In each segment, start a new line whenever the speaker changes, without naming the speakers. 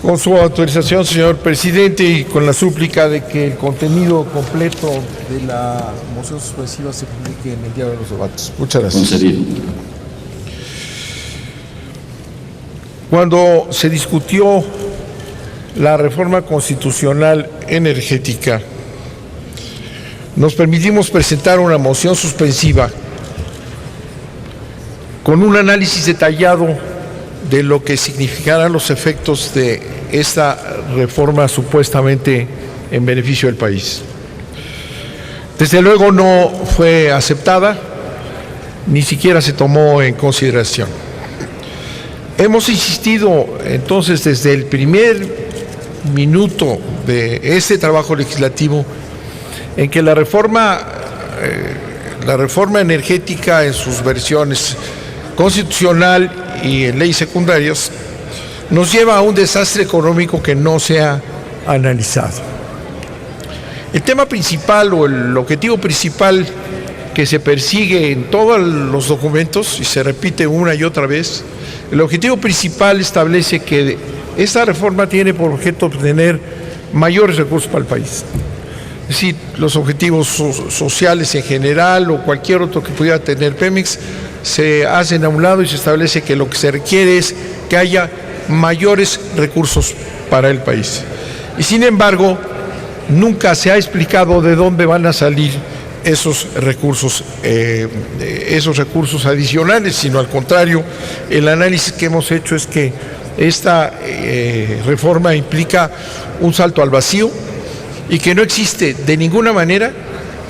Con su autorización, señor presidente, y con la súplica de que el contenido completo de la moción suspensiva se publique en el diario de los debates. Muchas gracias.
Concedido.
Cuando se discutió la reforma constitucional energética, nos permitimos presentar una moción suspensiva con un análisis detallado de lo que significarán los efectos de esta reforma supuestamente en beneficio del país. Desde luego no fue aceptada, ni siquiera se tomó en consideración. Hemos insistido entonces desde el primer minuto de este trabajo legislativo en que la reforma energética en sus versiones constitucional y en leyes secundarias nos lleva a un desastre económico que no se ha analizado. El tema principal o el objetivo principal que se persigue en todos los documentos, y se repite una y otra vez, el objetivo principal establece que esta reforma tiene por objeto obtener mayores recursos para el país. Es decir, los objetivos sociales en general o cualquier otro que pudiera tener Pemex se hacen a un lado y se establece que lo que se requiere es que haya mayores recursos para el país. Y sin embargo, nunca se ha explicado de dónde van a salir esos recursos adicionales, sino al contrario, el análisis que hemos hecho es que esta reforma implica un salto al vacío y que no existe de ninguna manera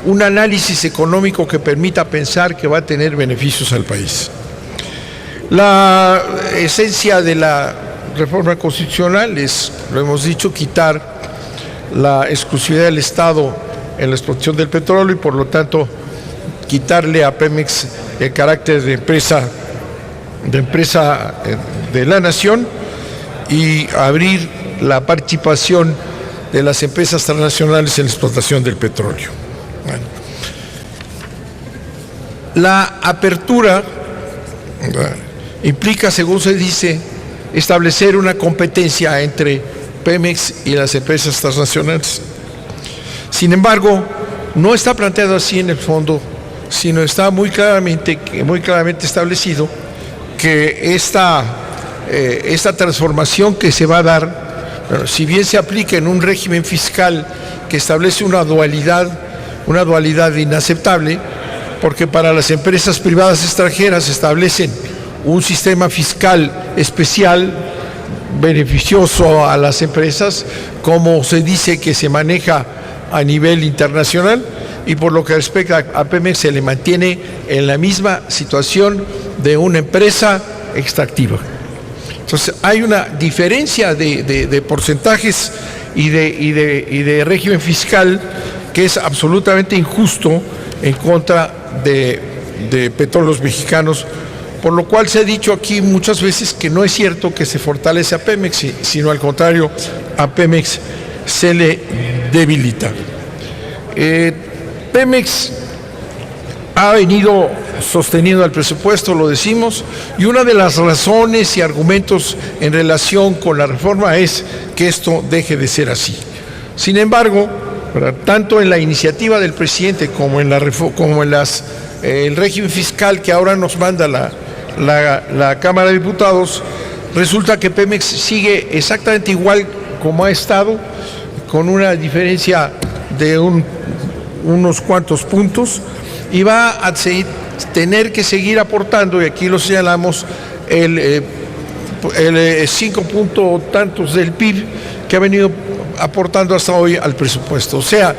un análisis económico que permita pensar que va a tener beneficios al país. La esencia de la reforma constitucional es, lo hemos dicho, quitar la exclusividad del Estado en la explotación del petróleo y por lo tanto quitarle a Pemex el carácter de empresa de la nación y abrir la participación de las empresas transnacionales en la explotación del petróleo. Bueno. La apertura implica, según se dice, establecer una competencia entre Pemex y las empresas transnacionales. Sin embargo, no está planteado así en el fondo, sino está muy claramente establecido que esta transformación que se va a dar, si bien se aplica en un régimen fiscal que establece una dualidad inaceptable, porque para las empresas privadas extranjeras establecen un sistema fiscal especial beneficioso a las empresas, como se dice que se maneja a nivel internacional, y por lo que respecta a Pemex se le mantiene en la misma situación de una empresa extractiva. Entonces hay una diferencia de porcentajes y de régimen fiscal que es absolutamente injusto en contra de petróleos mexicanos, por lo cual se ha dicho aquí muchas veces que no es cierto que se fortalece a Pemex, sino al contrario, a Pemex se le debilita. Pemex ha venido sosteniendo el presupuesto, lo decimos, y una de las razones y argumentos en relación con la reforma es que esto deje de ser así. Sin embargo, tanto en la iniciativa del presidente como en el régimen fiscal que ahora nos manda la Cámara de Diputados, resulta que Pemex sigue exactamente igual como ha estado, con una diferencia de unos cuantos puntos, y va a tener que seguir aportando, y aquí lo señalamos, el 5 punto tantos del PIB que ha venido aportando hasta hoy al presupuesto. O sea,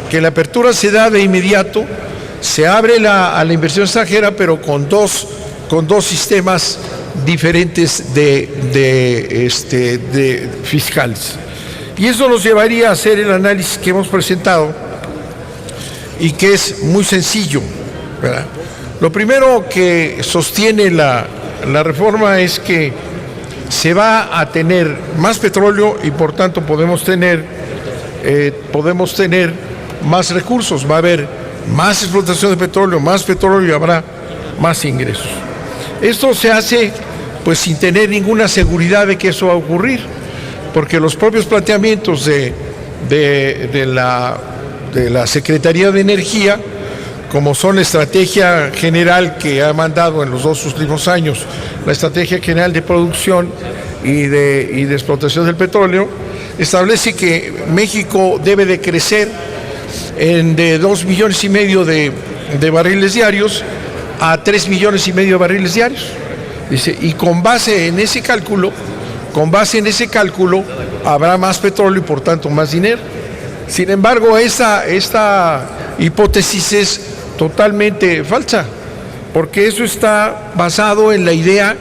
que la apertura se da de inmediato, se abre a la inversión extranjera, pero con dos sistemas diferentes de fiscales. Y eso nos llevaría a hacer el análisis que hemos presentado y que es muy sencillo, ¿verdad? Lo primero que sostiene la reforma es que se va a tener más petróleo y por tanto podemos tener más recursos, va a haber más explotación de petróleo y habrá más ingresos. Esto se hace pues sin tener ninguna seguridad de que eso va a ocurrir. porque los propios planteamientos de la Secretaría de Energía, como son la estrategia general que ha mandado en los 2 últimos años, la estrategia general de producción y de explotación del petróleo, establece que México debe de crecer de 2,5 millones de barriles diarios a 3,5 millones de barriles diarios. Dice, y con base en ese cálculo, habrá más petróleo y por tanto más dinero. Sin embargo, esta hipótesis es totalmente falsa, porque eso está basado en la idea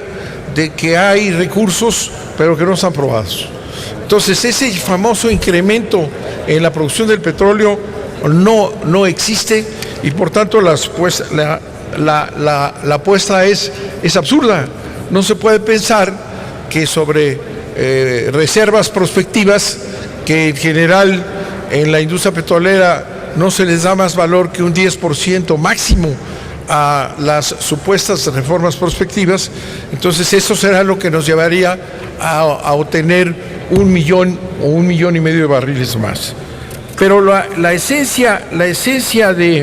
de que hay recursos pero que no están probados. Entonces, ese famoso incremento en la producción del petróleo no existe, y por tanto la apuesta es absurda. No se puede pensar que sobre reservas prospectivas, que en general en la industria petrolera no se les da más valor que un 10% máximo a las supuestas reformas prospectivas, entonces eso será lo que nos llevaría a obtener 1 millón o 1,5 millones de barriles más. Pero la esencia del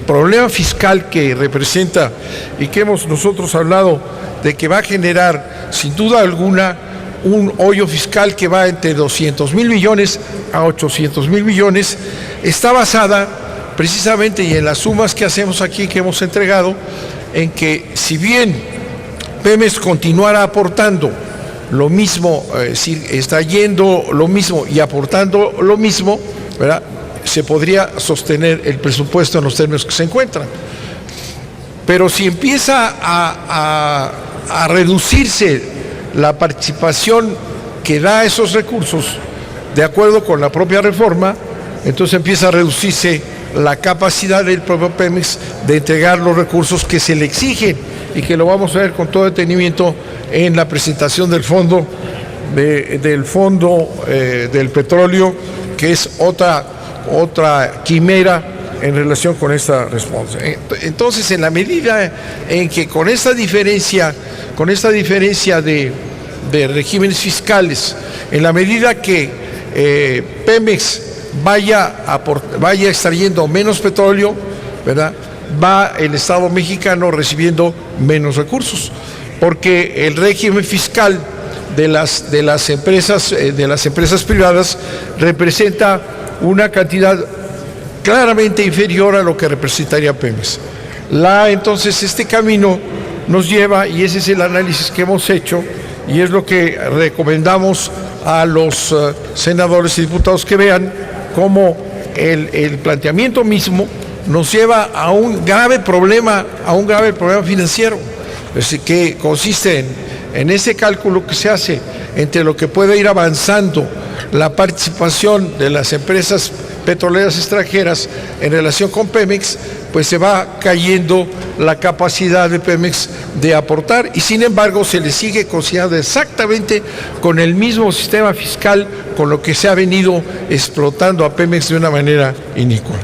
problema fiscal que representa y que hemos nosotros hablado de que va a generar sin duda alguna un hoyo fiscal que va entre 200,000 millones a 800,000 millones, está basada precisamente, y en las sumas que hacemos aquí, que hemos entregado, en que si bien Pemex continuara aportando lo mismo, si está yendo lo mismo y aportando lo mismo, ¿verdad?, se podría sostener el presupuesto en los términos que se encuentran. Pero si empieza a reducirse la participación que da esos recursos, de acuerdo con la propia reforma, entonces empieza a reducirse la capacidad del propio Pemex de entregar los recursos que se le exigen, y que lo vamos a ver con todo detenimiento en la presentación del fondo del petróleo, que es otra quimera en relación con esta respuesta. Entonces, en la medida en que con esta diferencia de regímenes fiscales, en la medida que Pemex vaya extrayendo menos petróleo, ¿verdad?, va el Estado mexicano recibiendo menos recursos, porque el régimen fiscal de las empresas privadas representa una cantidad claramente inferior a lo que representaría Pemex. Entonces, este camino nos lleva, y ese es el análisis que hemos hecho, y es lo que recomendamos a los senadores y diputados que vean, cómo el planteamiento mismo nos lleva a un grave problema financiero, es decir, que consiste en ese cálculo que se hace entre lo que puede ir avanzando la participación de las empresas petroleras extranjeras en relación con Pemex, pues se va cayendo la capacidad de Pemex de aportar, y sin embargo se le sigue considerando exactamente con el mismo sistema fiscal con lo que se ha venido explotando a Pemex de una manera inicua.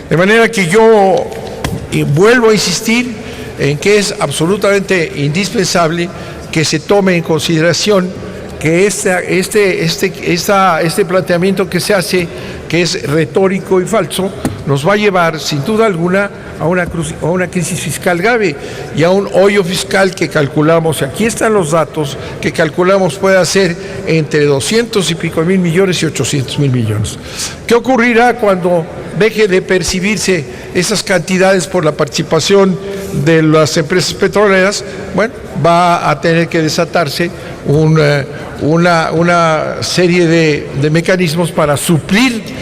De manera que yo vuelvo a insistir en que es absolutamente indispensable que se tome en consideración que este planteamiento que se hace, que es retórico y falso, nos va a llevar sin duda alguna a una crisis fiscal grave y a un hoyo fiscal que calculamos, aquí están los datos, que calculamos puede ser entre 200 y pico mil millones y 800,000 millones. ¿Qué ocurrirá cuando deje de percibirse esas cantidades por la participación de las empresas petroleras? Bueno, va a tener que desatarse una serie de mecanismos para suplir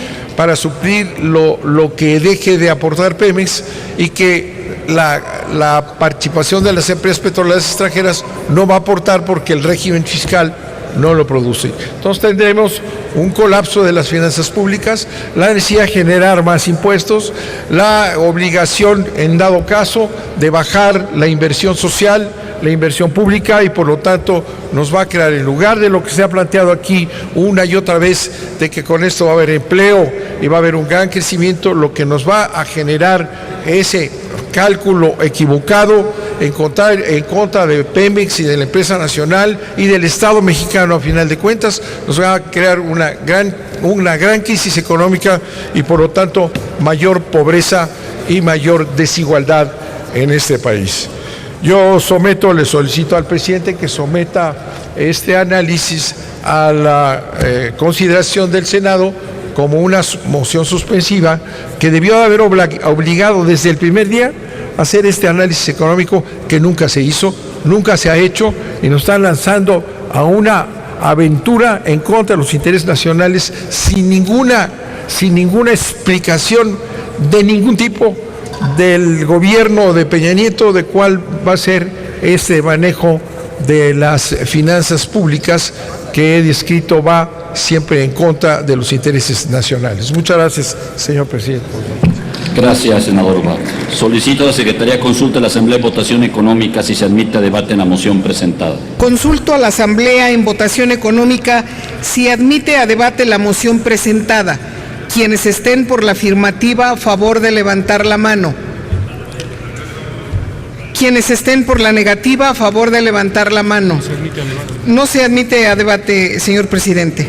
lo que deje de aportar Pemex, y que la participación de las empresas petroleras extranjeras no va a aportar porque el régimen fiscal no lo produce. Entonces tendremos un colapso de las finanzas públicas, la necesidad de generar más impuestos, la obligación, en dado caso, de bajar la inversión social, la inversión pública, y por lo tanto nos va a crear, en lugar de lo que se ha planteado aquí una y otra vez, de que con esto va a haber empleo y va a haber un gran crecimiento, lo que nos va a generar ese cálculo equivocado en contra de Pemex y de la empresa nacional y del Estado mexicano. A final de cuentas, nos va a crear una gran crisis económica y, por lo tanto, mayor pobreza y mayor desigualdad en este país. Yo le solicito al presidente que someta este análisis a la consideración del Senado como una moción suspensiva que debió haber obligado desde el primer día a hacer este análisis económico que nunca se hizo, nunca se ha hecho, y nos están lanzando a una aventura en contra de los intereses nacionales sin ninguna explicación de ningún tipo del gobierno de Peña Nieto de cuál va a ser este manejo de las finanzas públicas que he descrito va siempre en contra de los intereses nacionales. Muchas gracias, señor presidente.
Gracias, senador Urbán. Solicito a la Secretaría consulte a la Asamblea en votación económica si se admite a debate en la moción presentada.
Consulto a la Asamblea en votación económica si admite a debate la moción presentada. Quienes estén por la afirmativa, a favor de levantar la mano. Quienes estén por la negativa, a favor de levantar la mano. No se admite a debate, señor presidente.